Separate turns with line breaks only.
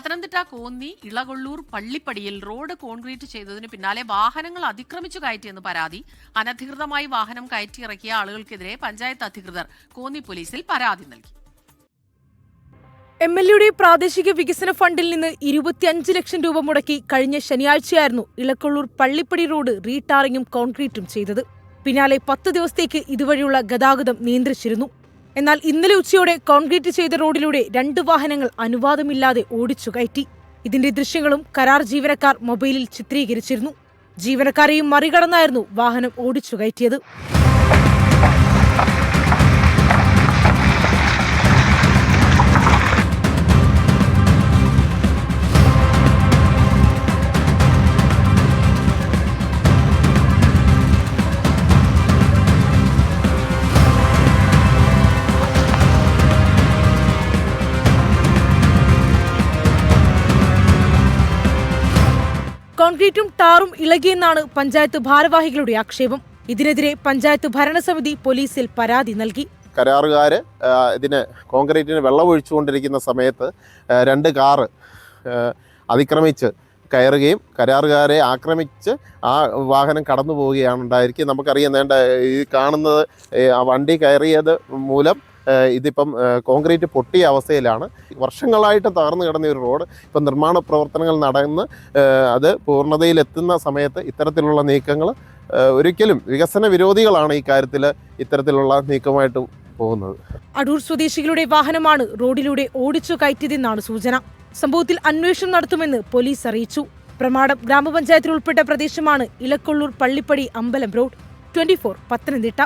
Pathanamthitta Konni Elakollur പള്ളിപ്പടിയിൽ road concrete ചെയ്തതിന് പിന്നാലെ വാഹനങ്ങൾ അതിക്രമിച്ചു കയറ്റിയെന്ന് പരാതി. അനധികൃതമായി വാഹനം കയറ്റിയിറക്കിയ ആളുകൾക്കെതിരെ പഞ്ചായത്ത് അധികൃതർ കോന്നി പോലീസിൽ പരാതി നൽകി.
എംഎൽഎയുടെ പ്രാദേശിക വികസന ഫണ്ടിൽ നിന്ന് 25 ലക്ഷം രൂപ മുടക്കി കഴിഞ്ഞ ശനിയാഴ്ചയായിരുന്നു ഇളക്കൊള്ളൂർ പള്ളിപ്പടി റോഡ് റീടാറിങ്ങും കോൺക്രീറ്റും ചെയ്തത്. പിന്നാലെ 10 ദിവസത്തേക്ക് ഇതുവഴിയുള്ള ഗതാഗതം നിയന്ത്രിച്ചിരുന്നു. എന്നാൽ ഇന്നലെ ഉച്ചയോടെ കോൺക്രീറ്റ് ചെയ്ത റോഡിലൂടെ 2 വാഹനങ്ങൾ അനുവാദമില്ലാതെ ഓടിച്ചു കയറ്റി. ഇതിന്റെ ദൃശ്യങ്ങളും കരാർ ജീവനക്കാർ മൊബൈലിൽ ചിത്രീകരിച്ചിരുന്നു. ജീവനക്കാരെയും മറികടന്നായിരുന്നു വാഹനം ഓടിച്ചു കയറ്റിയത്. കോൺക്രീറ്റും ടാറും ഇളകിയെന്നാണ് പഞ്ചായത്ത് ഭാരവാഹികളുടെ ആക്ഷേപം. ഇതിനെതിരെ പഞ്ചായത്ത് ഭരണസമിതി പോലീസിൽ പരാതി നൽകി.
കരാറുകാർ ഇതിന് കോൺക്രീറ്റിന് വെള്ളമൊഴിച്ചുകൊണ്ടിരിക്കുന്ന സമയത്ത് 2 കാറ് അതിക്രമിച്ച് കയറുകയും കരാറുകാരെ ആക്രമിച്ച് ആ വാഹനം കടന്നു പോവുകയാണ് ഉണ്ടായിരിക്കും. നമുക്കറിയാം, ഈ കാണുന്നത് ആ വണ്ടി കയറിയത് മൂലം ഇതിപ്പം കോൺക്രീറ്റ് പൊട്ടിയ അവസ്ഥയിലാണ്. വർഷങ്ങളായിട്ട് തകർന്നു കിടന്ന ഒരു റോഡ് ഇപ്പം നിർമ്മാണ പ്രവർത്തനങ്ങൾ നടന്ന് അത് പൂർണ്ണതയിലെത്തുന്ന സമയത്ത് ഇത്തരത്തിലുള്ള നീക്കങ്ങൾ ഒരിക്കലും വികസന വിരോധികളാണ് ഈ കാര്യത്തിൽ ഇത്തരത്തിലുള്ള നീക്കമായിട്ട് പോകുന്നത്.
അടൂർ സ്വദേശികളുടെ വാഹനമാണ് റോഡിലൂടെ ഓടിച്ചു കയറ്റിയതെന്നാണ് സൂചന. സംഭവത്തിൽ അന്വേഷണം നടത്തുമെന്ന് പോലീസ് അറിയിച്ചു. പ്രമാടം ഗ്രാമപഞ്ചായത്തിൽ ഉൾപ്പെട്ട പ്രദേശമാണ് ഇളക്കൊള്ളൂർ പള്ളിപ്പടി അമ്പലം റോഡ്. 24 പത്തനംതിട്ട.